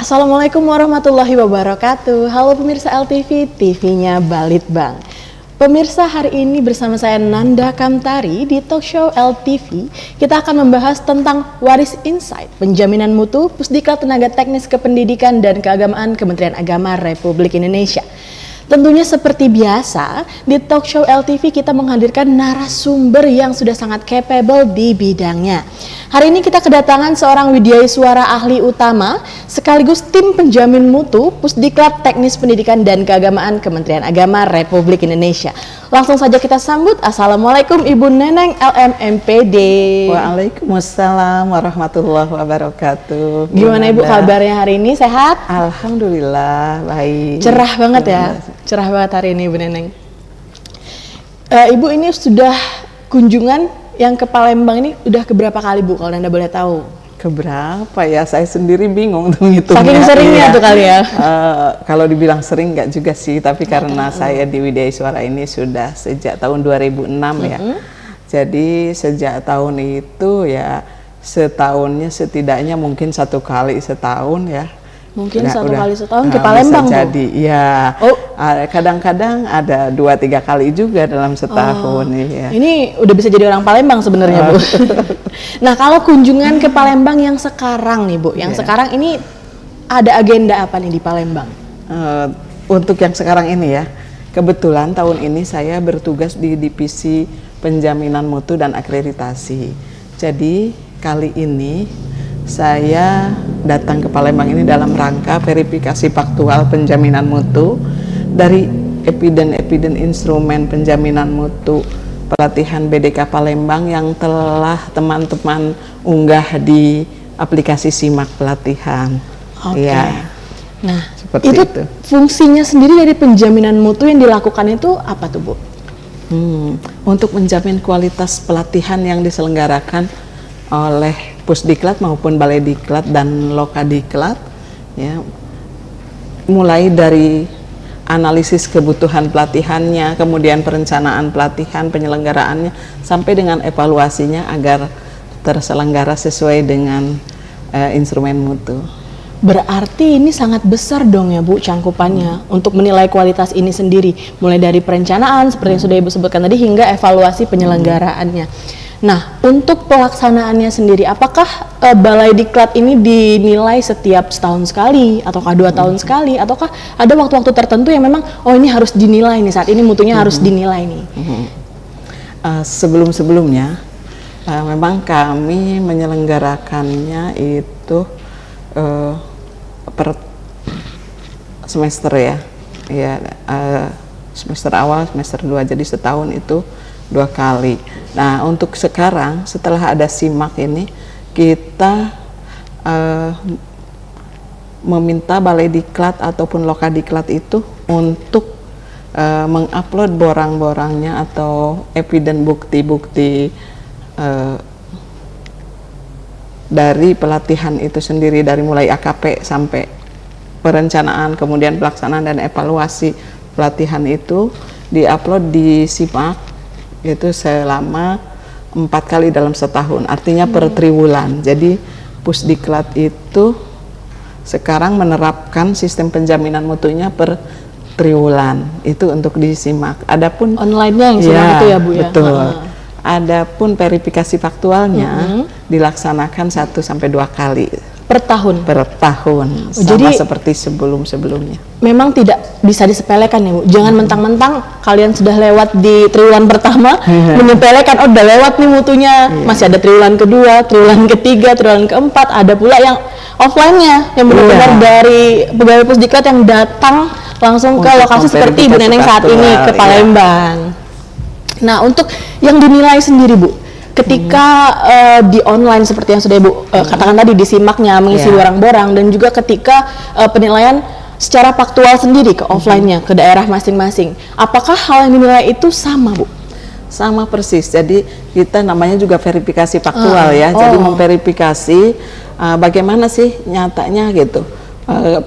Assalamualaikum warahmatullahi wabarakatuh. Halo pemirsa LTV, TV-nya Balitbang. Pemirsa, hari ini bersama saya Nanda Kamtari di talk show LTV. Kita akan membahas tentang Waris Insight, penjaminan mutu Pusdiklat Tenaga Teknis Kependidikan dan Keagamaan Kementerian Agama Republik Indonesia. Tentunya seperti biasa, di talk show LTV kita menghadirkan narasumber yang sudah sangat capable di bidangnya. Hari ini kita kedatangan seorang widyaswara ahli utama sekaligus tim penjamin mutu Pusdiklat Teknis Pendidikan dan Keagamaan Kementerian Agama Republik Indonesia. Langsung saja kita sambut. Assalamualaikum Ibu Neneng LMMPD. Waalaikumsalam warahmatullahi wabarakatuh. Gimana Ibu kabarnya hari ini? Sehat? Alhamdulillah baik. Cerah banget ya, cerah banget hari ini Ibu Neneng. Ibu ini sudah kunjungan yang ke Palembang ini udah keberapa kali Bu, kalau Anda boleh tahu? Keberapa ya? Saya sendiri bingung untuk ngitungnya. Saking seringnya tuh kali ya? Kalau dibilang sering nggak juga sih, tapi karena saya di Widyaswara ini sudah sejak tahun 2006 ya. Jadi sejak tahun itu ya setahunnya setidaknya mungkin satu kali setahun ya. Mungkin satu kali setahun ke Palembang Bu? Jadi ya, kadang-kadang ada 2-3 kali juga dalam setahun. Ya. Ini udah bisa jadi orang Palembang sebenarnya Bu. Nah, kalau kunjungan ke Palembang yang sekarang nih Bu, yang sekarang ini ada agenda apa nih di Palembang? Untuk yang sekarang ini ya, kebetulan tahun ini saya bertugas di Divisi Penjaminan Mutu dan Akreditasi. Jadi kali ini saya datang ke Palembang ini dalam rangka verifikasi faktual penjaminan mutu dari eviden instrumen penjaminan mutu pelatihan BDK Palembang yang telah teman-teman unggah di aplikasi Simak Pelatihan. Oke. Ya, nah, seperti itu. Fungsinya sendiri dari penjaminan mutu yang dilakukan itu apa tuh Bu? Untuk menjamin kualitas pelatihan yang diselenggarakan oleh Pusdiklat maupun Balai Diklat dan Lokadiklat ya, mulai dari analisis kebutuhan pelatihannya, kemudian perencanaan pelatihan, penyelenggaraannya, sampai dengan evaluasinya agar terselenggara sesuai dengan instrumen mutu. Berarti ini sangat besar dong ya Bu cangkupannya untuk menilai kualitas ini sendiri, mulai dari perencanaan seperti yang sudah Ibu sebutkan tadi hingga evaluasi penyelenggaraannya. Nah, untuk pelaksanaannya sendiri, apakah Balai Diklat ini dinilai setiap setahun sekali, ataukah 2 tahun sekali, ataukah ada waktu-waktu tertentu yang memang, oh ini harus dinilai nih, saat ini mutunya harus dinilai nih? Sebelum-sebelumnya, memang kami menyelenggarakannya itu per semester ya, semester awal, semester 2, jadi setahun itu 2 kali. Nah, untuk sekarang setelah ada Simak ini, kita meminta Balai Diklat ataupun Lokadiklat itu untuk mengupload borang-borangnya atau eviden bukti-bukti dari pelatihan itu sendiri, dari mulai AKP sampai perencanaan, kemudian pelaksanaan dan evaluasi pelatihan itu diupload di Simak itu selama 4 kali dalam setahun, artinya per triwulan. Jadi Pusdiklat itu sekarang menerapkan sistem penjaminan mutunya per triwulan, itu untuk disimak. Adapun online-nya yang simak itu ya Bu ya? Betul. Adapun verifikasi faktualnya dilaksanakan 1-2 kali per tahun? Per tahun, sama jadi, seperti sebelum-sebelumnya. Memang tidak bisa disepelekan ya Bu, jangan mentang-mentang kalian sudah lewat di triwulan pertama menyepelekan, oh udah lewat nih mutunya, masih ada triwulan kedua, triwulan ketiga, triwulan keempat, ada pula yang offline-nya, yang benar-benar dari pegawai Pusdiklat yang datang langsung ke lokasi seperti Ibu Neneng saat ini ke Palembang. Nah, untuk yang dinilai sendiri Bu, ketika di online seperti yang sudah Ibu katakan tadi, di Simaknya mengisi borang-borang, dan juga ketika penilaian secara faktual sendiri ke offline-nya, ke daerah masing-masing, apakah hal yang dinilai itu sama Bu? Sama persis, jadi kita namanya juga verifikasi faktual ya, jadi memverifikasi bagaimana sih nyatanya gitu.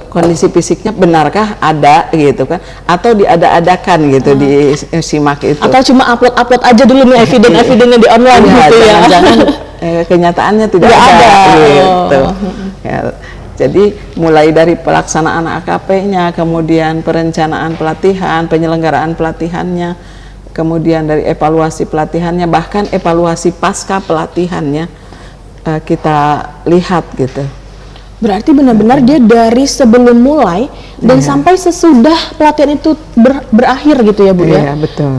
Kondisi fisiknya benarkah ada gitu kan, atau diada-adakan gitu di Simak itu, atau cuma upload aja dulu nih eviden-evidennya di online gitu ya, jangan-jangan kenyataannya tidak ada gitu. Ya, Jadi mulai dari pelaksanaan AKP-nya, kemudian perencanaan pelatihan, penyelenggaraan pelatihannya, kemudian dari evaluasi pelatihannya, bahkan evaluasi pasca pelatihannya kita lihat gitu. Berarti benar-benar dia dari sebelum mulai dan sampai sesudah pelatihan itu berakhir gitu ya Bu ya? Iya, betul.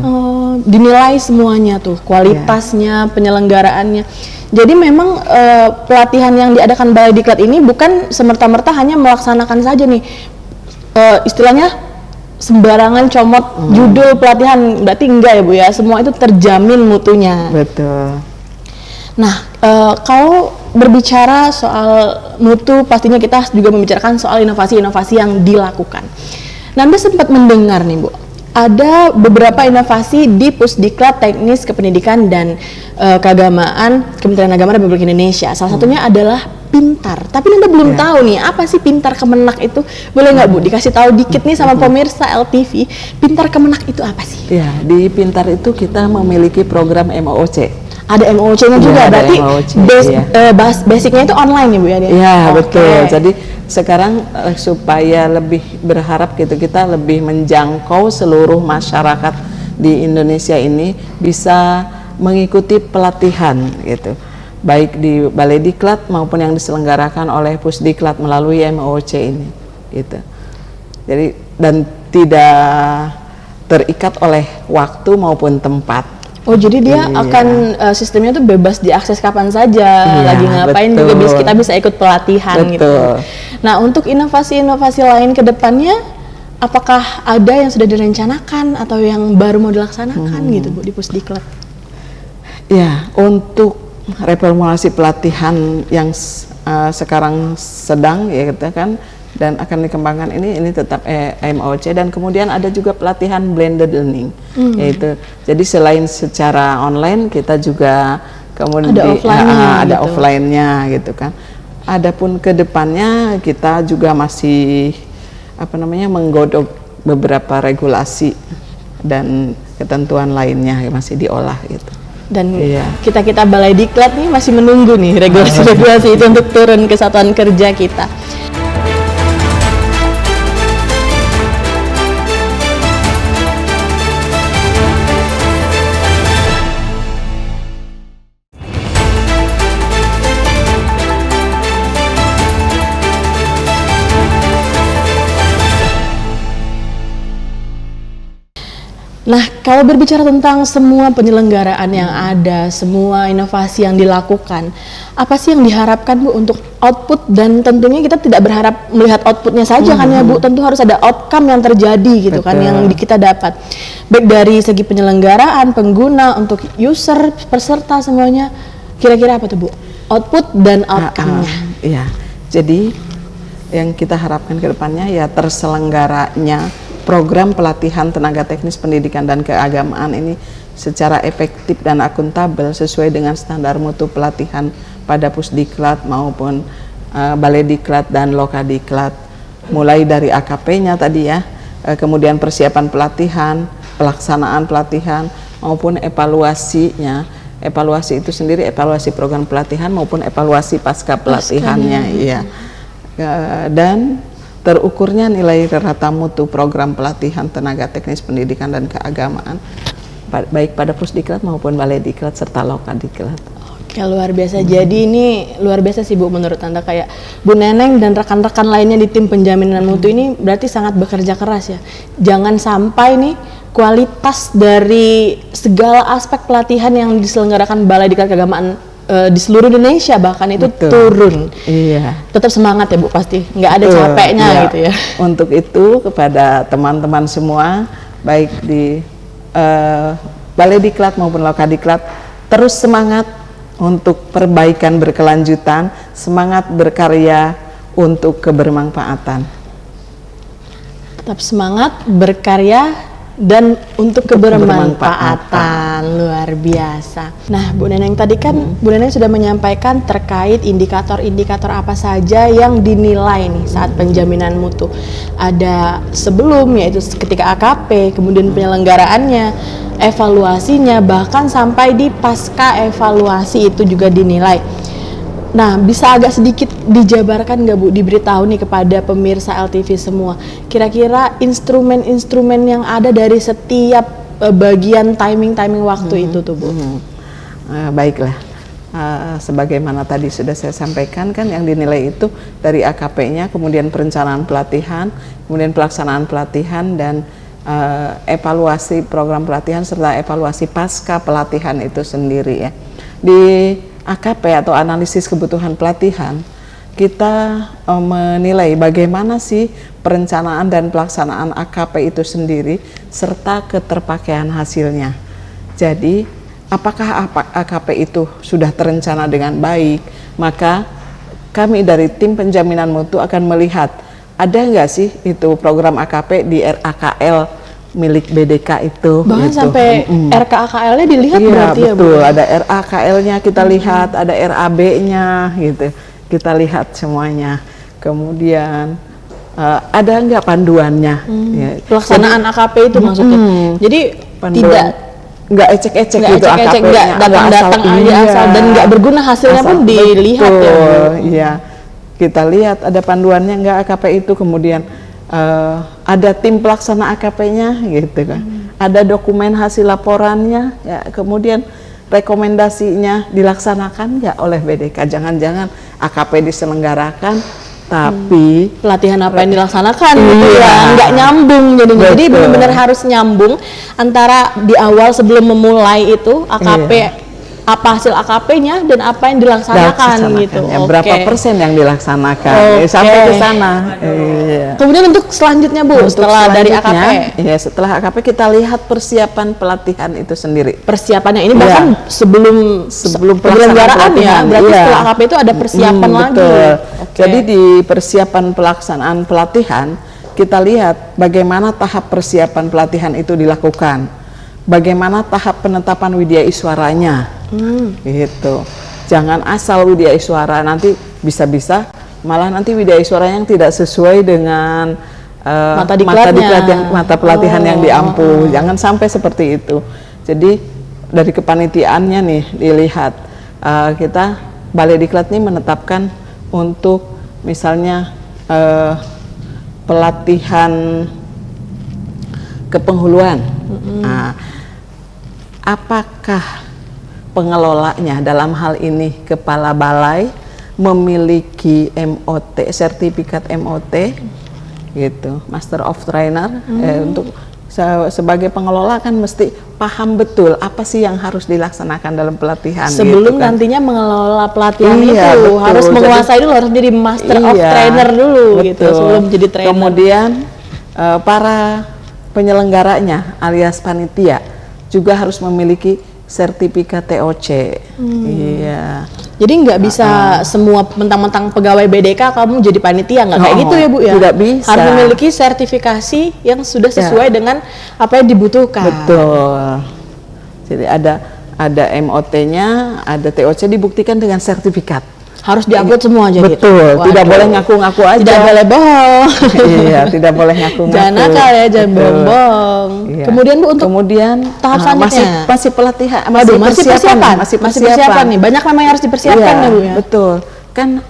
Dinilai semuanya tuh, kualitasnya, penyelenggaraannya. Jadi memang pelatihan yang diadakan Balai Diklat ini bukan semerta-merta hanya melaksanakan saja nih, istilahnya sembarangan comot judul pelatihan, berarti enggak ya Bu ya? Semua itu terjamin mutunya. Betul. Nah, kalau berbicara soal mutu, pastinya kita juga membicarakan soal inovasi-inovasi yang dilakukan. Nanda sempat mendengar nih Bu, ada beberapa inovasi di Pusdiklat Teknis Kependidikan dan Keagamaan Kementerian Agama Republik Indonesia. Salah satunya adalah Pintar. Tapi Nanda belum tahu nih, apa sih Pintar Kemenak itu? Boleh nggak Bu dikasih tahu dikit nih sama pemirsa LTV, Pintar Kemenak itu apa sih? Ya, di Pintar itu kita memiliki program MOOC. Ada MOOC-nya juga, ada berarti MOOC, basicnya itu online ya Bu ya? Iya, betul. Jadi sekarang supaya lebih berharap gitu, kita lebih menjangkau seluruh masyarakat di Indonesia ini bisa mengikuti pelatihan gitu, baik di Balai Diklat maupun yang diselenggarakan oleh Pusdiklat melalui MOOC ini gitu. Jadi dan tidak terikat oleh waktu maupun tempat. Oh, jadi dia akan sistemnya tuh bebas diakses kapan saja, lagi ngapain betul. juga kita bisa ikut pelatihan Betul. gitu. Nah, untuk inovasi-inovasi lain ke depannya, apakah ada yang sudah direncanakan atau yang baru mau dilaksanakan gitu Bu di Pusdiklat? Ya, untuk reformulasi pelatihan yang sekarang sedang ya kita kan dan akan dikembangkan ini tetap MOOC, dan kemudian ada juga pelatihan blended learning, yaitu jadi selain secara online kita juga kemudian ada offline-nya gitu kan. Adapun kedepannya kita juga masih menggodok beberapa regulasi dan ketentuan lainnya yang masih diolah gitu. Dan kita Balai Diklat nih masih menunggu nih regulasi-regulasi itu untuk turun ke satuan kerja kita. Nah, kalau berbicara tentang semua penyelenggaraan yang ada, semua inovasi yang dilakukan, apa sih yang diharapkan Bu untuk output? Dan tentunya kita tidak berharap melihat outputnya saja kan ya Bu, tentu harus ada outcome yang terjadi gitu. Betul. Kan yang kita dapat. Baik dari segi penyelenggaraan, pengguna, untuk user, peserta semuanya, kira-kira apa tuh Bu? Output dan outcome-nya. Iya, jadi yang kita harapkan ke depannya ya terselenggaranya program pelatihan tenaga teknis pendidikan dan keagamaan ini secara efektif dan akuntabel sesuai dengan standar mutu pelatihan pada Pusdiklat maupun Balai Diklat dan Lokadiklat, mulai dari AKP-nya tadi ya, kemudian persiapan pelatihan, pelaksanaan pelatihan maupun evaluasinya. Evaluasi itu sendiri evaluasi program pelatihan maupun evaluasi pasca pelatihannya, iya. Dan terukurnya nilai rata mutu program pelatihan tenaga teknis pendidikan dan keagamaan baik pada Pusdiklat maupun Balai Diklat serta Lokadiklat. Oke, luar biasa. Jadi ini luar biasa sih Bu menurut Anda, kayak Bu Neneng dan rekan-rekan lainnya di tim penjaminan mutu ini berarti sangat bekerja keras ya. Jangan sampai nih kualitas dari segala aspek pelatihan yang diselenggarakan Balai Diklat Keagamaan di seluruh Indonesia bahkan itu turun. Iya. Tetap semangat ya Bu, pasti nggak ada capeknya gitu ya. Untuk itu kepada teman-teman semua baik di Balai Diklat maupun Lokadiklat, terus semangat untuk perbaikan berkelanjutan, semangat berkarya untuk kebermanfaatan. Tetap semangat berkarya dan untuk kebermanfaatan. Luar biasa. Nah, Bu Neneng tadi kan Bu Neneng sudah menyampaikan terkait indikator-indikator apa saja yang dinilai nih saat penjaminan mutu. Ada sebelum, yaitu ketika AKP, kemudian penyelenggaraannya, evaluasinya, bahkan sampai di pasca evaluasi itu juga dinilai. Nah, bisa agak sedikit dijabarkan nggak Bu, diberitahu nih kepada pemirsa LTV semua, kira-kira instrumen-instrumen yang ada dari setiap bagian timing waktu itu tuh Bu? Baiklah, sebagaimana tadi sudah saya sampaikan kan yang dinilai itu dari AKP-nya, kemudian perencanaan pelatihan, kemudian pelaksanaan pelatihan dan evaluasi program pelatihan serta evaluasi pasca pelatihan itu sendiri ya. Di AKP atau analisis kebutuhan pelatihan, kita menilai bagaimana sih perencanaan dan pelaksanaan AKP itu sendiri serta keterpakaian hasilnya. Jadi apakah AKP itu sudah terencana dengan baik, maka kami dari tim penjaminan mutu akan melihat ada nggak sih itu program AKP di RAKL milik BDK itu. Bahkan gitu. sampai RKAKL-nya dilihat Iya, berarti ya Bu? betul. Ada RAKL-nya kita lihat, ada RAB-nya gitu. Kita lihat semuanya. Kemudian ada nggak panduannya? Ya. Pelaksanaan AKP itu maksudnya. Jadi tidak nggak ecek-ecek nggak gitu ecek-ecek, AKP-nya. nggak datang-datang aja asal dan nggak berguna hasilnya pun dilihat ya Bu. Iya, kita lihat ada panduannya nggak AKP itu, kemudian ada tim pelaksana AKP-nya gitu kan, ada dokumen hasil laporannya, ya, kemudian rekomendasinya dilaksanakan nggak oleh BDK. Jangan-jangan AKP diselenggarakan tapi pelatihan apa yang dilaksanakan gitu ya, nggak nyambung jadinya. Jadi benar-benar harus nyambung antara di awal sebelum memulai itu AKP, apa hasil AKP-nya dan apa yang dilaksanakan gitu. Ya, berapa persen yang dilaksanakan sampai ke sana. Kemudian untuk selanjutnya Bu, setelah dari AKP, ya setelah AKP kita lihat persiapan pelatihan itu sendiri. Persiapannya ini bahkan sebelum penyelenggaraan ya, berarti setelah AKP itu ada persiapan lagi. Betul. Jadi di persiapan pelaksanaan pelatihan kita lihat bagaimana tahap persiapan pelatihan itu dilakukan, bagaimana tahap penetapan widya iswaranya, gitu. Jangan asal widya iswara, nanti bisa-bisa malah nanti widya iswaranya yang tidak sesuai dengan mata pelatihan yang diampu. Jangan sampai seperti itu. Jadi dari kepanitiaannya nih dilihat, kita Balai Diklat ini menetapkan untuk misalnya pelatihan kepenghuluan. Nah, apakah pengelolanya dalam hal ini kepala balai memiliki MOT, sertifikat MOT gitu, Master of Trainer. Untuk sebagai pengelola kan mesti paham betul apa sih yang harus dilaksanakan dalam pelatihan sebelum gitu kan. nantinya mengelola pelatihan itu Betul. harus menguasai dulu, harus jadi Master of Trainer dulu gitu sebelum jadi trainer. Kemudian para penyelenggaranya alias panitia juga harus memiliki sertifikat TOC. Iya. Jadi nggak bisa semua mentang-mentang pegawai BDK kamu jadi panitia, nggak kayak gitu ya Bu ya? Tidak bisa. Harus memiliki sertifikasi yang sudah sesuai dengan apa yang dibutuhkan. Betul. Jadi ada MOT-nya, ada TOC dibuktikan dengan sertifikat. Harus diupload semua aja gitu. Betul, tidak boleh ngaku-ngaku aja. Tidak boleh bohong. Iya, tidak boleh ngaku-ngaku. Jangan nakal ya, jangan bohong. Iya. Kemudian Bu untuk tahap selanjutnya masih pelatihan, masih persiapan nih. Banyak memang yang harus dipersiapkan ya Bu ya. Betul. Kan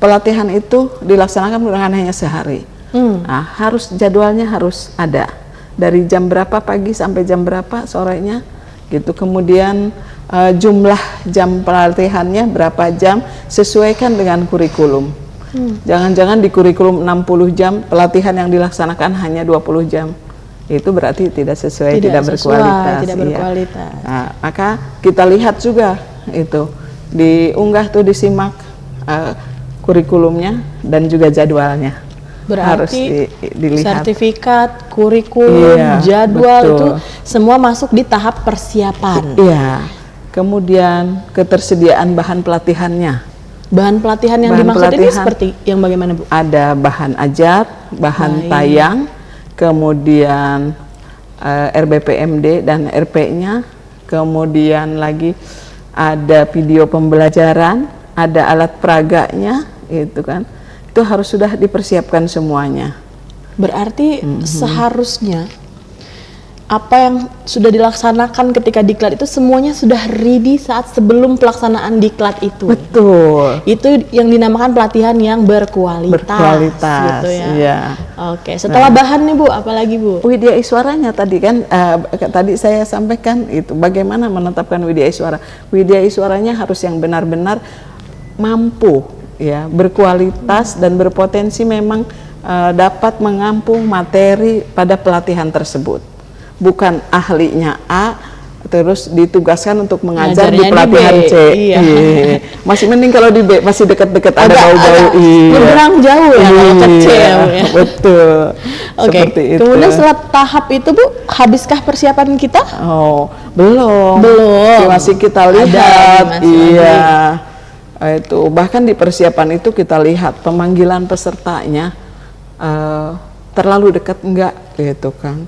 pelatihan itu dilaksanakan bukan hanya sehari. Nah, jadwalnya harus ada. Dari jam berapa pagi sampai jam berapa sorenya gitu. Kemudian jumlah jam pelatihannya berapa jam, sesuaikan dengan kurikulum. Jangan-jangan di kurikulum 60 jam, pelatihan yang dilaksanakan hanya 20 jam. Itu berarti tidak sesuai, tidak berkualitas. Nah, maka kita lihat juga itu, diunggah tuh, disimak kurikulumnya dan juga jadwalnya. Berarti harus dilihat. Sertifikat, kurikulum, jadwal itu semua masuk di tahap persiapan. Iya. Kemudian ketersediaan bahan pelatihannya. Bahan pelatihan yang dimaksud ini seperti yang bagaimana Bu? Ada bahan ajat, bahan tayang, kemudian RBPMD dan RP-nya, kemudian lagi ada video pembelajaran, ada alat peraganya, gitu kan. Itu harus sudah dipersiapkan semuanya. Berarti seharusnya apa yang sudah dilaksanakan ketika diklat itu semuanya sudah ready saat sebelum pelaksanaan diklat itu. Betul. Itu yang dinamakan pelatihan yang berkualitas. Berkualitas, gitu ya. iya. Oke, setelah bahan nih Bu, apalagi Bu? Widya Iswaranya tadi kan, tadi saya sampaikan itu bagaimana menetapkan Widya Iswara. Widya Iswaranya harus yang benar-benar mampu, ya, berkualitas dan berpotensi memang dapat mengampung materi pada pelatihan tersebut. Bukan ahlinya A terus ditugaskan untuk mengajar di Ngajarnya di pelatihan B. C. Iya. Masih mending kalau di B, masih dekat-dekat ada bau-bau. Nyebrang jauh ya kalau ke C ya, Bu, ya. Betul. Oke, Seperti itu. kemudian setelah tahap itu Bu, habiskah persiapan kita? Oh, belum. Belum. Masih kita Ada lihat. lagi, masih Iya. Itu bahkan di persiapan itu kita lihat pemanggilan pesertanya terlalu dekat enggak gitu kan.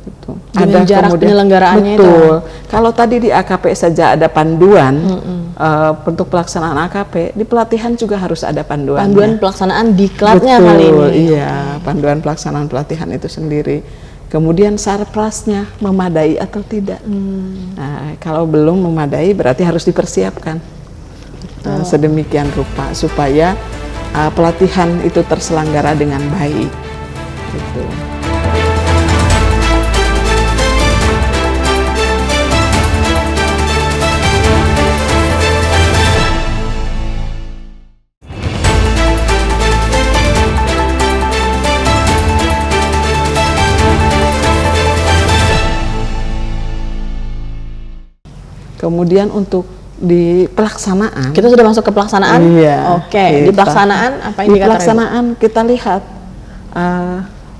Gitu. Dengan jarak penyelenggaraannya itu. Betul. Kalau tadi di AKP saja ada panduan untuk pelaksanaan AKP, di pelatihan juga harus ada panduan. Panduan pelaksanaan diklatnya Betul, kali ini. iya, panduan pelaksanaan pelatihan itu sendiri. Kemudian sarprasnya memadai atau tidak. Nah, kalau belum memadai berarti harus dipersiapkan. Sedemikian rupa supaya pelatihan itu terselenggara dengan baik. Gitu. Kemudian untuk di pelaksanaan, Kita sudah masuk ke pelaksanaan. iya, Oke, di pelaksanaan apa di indikatornya? pelaksanaan kita lihat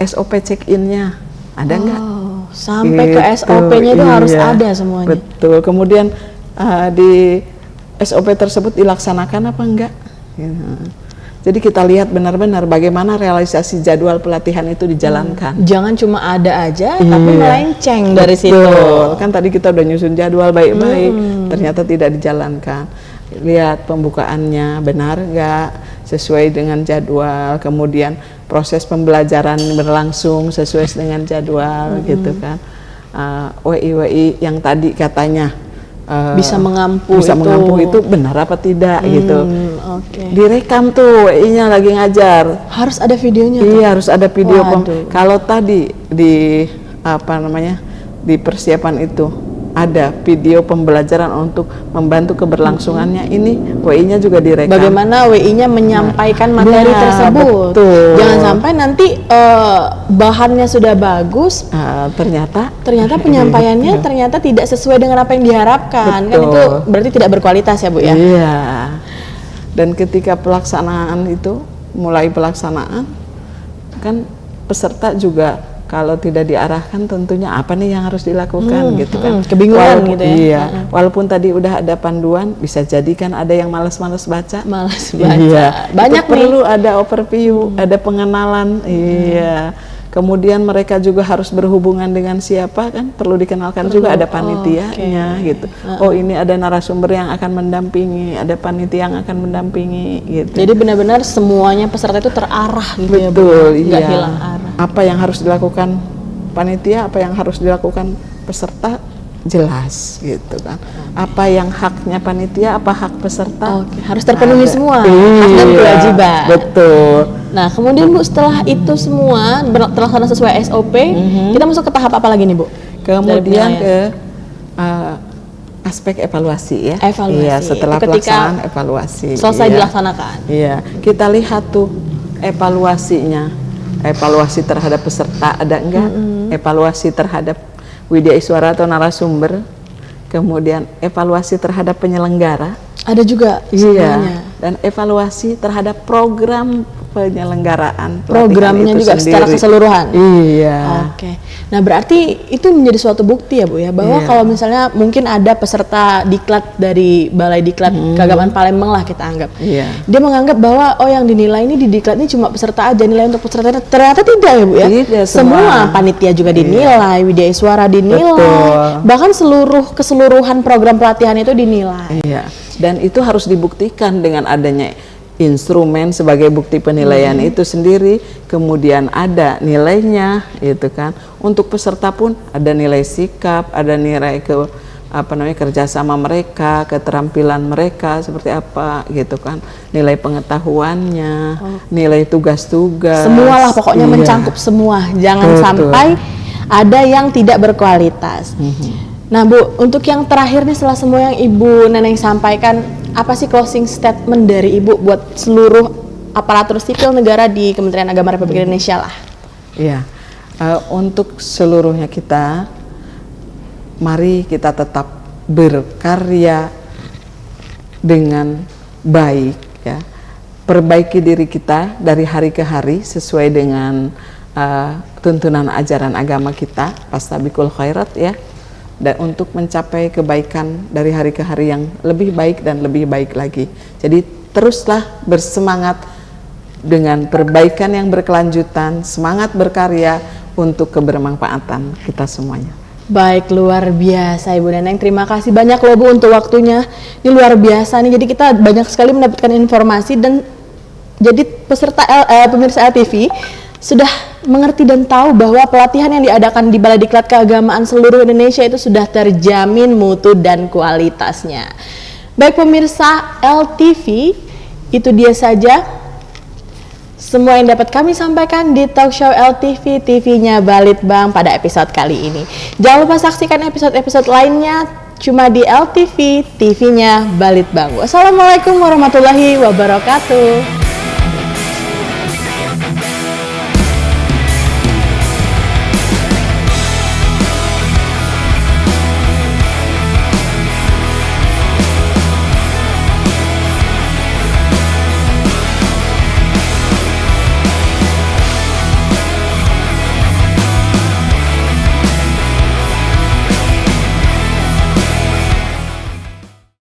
SOP check-in-nya ada nggak? Oh, sampai ke Gitu, SOP-nya itu harus iya. ada semuanya. Betul. Kemudian di SOP tersebut dilaksanakan apa enggak? Ya. Jadi kita lihat benar-benar bagaimana realisasi jadwal pelatihan itu dijalankan. Jangan cuma ada aja, tapi Iya. melenceng dari situ. Betul. Kan tadi kita udah nyusun jadwal baik-baik, ternyata tidak dijalankan. Lihat pembukaannya benar nggak sesuai dengan jadwal, kemudian proses pembelajaran berlangsung sesuai dengan jadwal, gitu kan. WI yang tadi katanya Bisa mengampu itu benar apa tidak gitu. Oke. Direkam tuh WI-nya lagi ngajar. Harus ada videonya tuh. Iya, harus ada video. Waduh. Kalau tadi di di persiapan itu ada video pembelajaran untuk membantu keberlangsungannya, ini WI-nya juga direkam. Bagaimana WI-nya menyampaikan materi Nah, tersebut. betul. Jangan sampai nanti bahannya sudah bagus, Ternyata penyampaiannya ternyata tidak sesuai dengan apa yang diharapkan. Kan Betul. itu berarti tidak berkualitas ya, Bu ya. Iya. Dan ketika pelaksanaan itu, mulai pelaksanaan, kan peserta juga kalau tidak diarahkan tentunya apa nih yang harus dilakukan gitu kan. Kebingungan gitu ya. Iya. Walaupun tadi udah ada panduan, bisa jadi kan ada yang malas-malas baca. Malas baca. Iya. Banyak Itu perlu ada overview, ada pengenalan. Iya. Kemudian mereka juga harus berhubungan dengan siapa kan, perlu dikenalkan juga ada panitianya gitu. Oh, ini ada narasumber yang akan mendampingi, ada panitia yang akan mendampingi gitu. Jadi benar-benar semuanya peserta itu terarah gitu ya, Bu. Betul, Nggak iya. hilang arah. Apa yang harus dilakukan panitia, apa yang harus dilakukan peserta jelas gitu kan. Apa yang haknya panitia, apa hak peserta. Oke, harus terpenuhi ada. semua Iya, hak dan kewajiban. Betul. Nah, kemudian Bu, setelah itu semua terlaksana sesuai SOP, kita masuk ke tahap apa lagi nih, Bu? Kemudian Dari ke aspek evaluasi ya. Evaluasi. Iya, setelah Itu ketika pelaksanaan evaluasi. selesai Iya. dilaksanakan. Iya, kita lihat tuh evaluasinya. Evaluasi terhadap peserta ada enggak? Evaluasi terhadap Widya Iswara atau narasumber. Kemudian evaluasi terhadap penyelenggara. Ada juga semuanya. Iya. Dan evaluasi terhadap program penyelenggaraan Programnya pelatihan itu juga secara sendiri. keseluruhan. Iya. Oke. Nah, berarti itu menjadi suatu bukti ya, Bu ya, bahwa Iya. kalau misalnya mungkin ada peserta diklat dari Balai Diklat Keagamaan Palembang lah kita anggap. Iya. Dia menganggap bahwa yang dinilai ini di diklat ini cuma peserta aja, nilai untuk peserta. Ternyata tidak ya, Bu ya. Tidak, Semua semua. panitia juga dinilai, Widya Iswara dinilai. Betul. Bahkan keseluruhan program pelatihan itu dinilai. Iya, dan itu harus dibuktikan dengan adanya instrumen sebagai bukti penilaian itu sendiri, kemudian ada nilainya, gitu kan. Untuk peserta pun ada nilai sikap, ada nilai kerjasama mereka, keterampilan mereka seperti apa, gitu kan. Nilai pengetahuannya, nilai tugas-tugas. Semualah pokoknya mencangkup semua, jangan sampai ada yang tidak berkualitas. Nah Bu, untuk yang terakhir nih setelah semua yang Ibu Neneng sampaikan, apa sih closing statement dari Ibu buat seluruh aparatur sipil negara di Kementerian Agama Republik Indonesia lah? Iya, untuk seluruhnya kita, mari kita tetap berkarya dengan baik, ya. Perbaiki diri kita dari hari ke hari sesuai dengan tuntunan ajaran agama kita, fastabiqul khairat, ya. Dan untuk mencapai kebaikan dari hari ke hari yang lebih baik dan lebih baik lagi. Jadi teruslah bersemangat dengan perbaikan yang berkelanjutan, semangat berkarya untuk kebermanfaatan kita semuanya. Baik, luar biasa Ibu Neneng. Terima kasih banyak loh Bu untuk waktunya. Ini luar biasa nih. Jadi kita banyak sekali mendapatkan informasi dan jadi pemirsa LTV sudah mengerti dan tahu bahwa pelatihan yang diadakan di Balai Diklat Keagamaan seluruh Indonesia itu sudah terjamin mutu dan kualitasnya. Baik pemirsa LTV, itu dia saja semua yang dapat kami sampaikan di talk show LTV, TV-nya Balitbang pada episode kali ini. Jangan lupa saksikan episode-episode lainnya cuma di LTV, TV-nya Balitbang. Wassalamualaikum warahmatullahi wabarakatuh.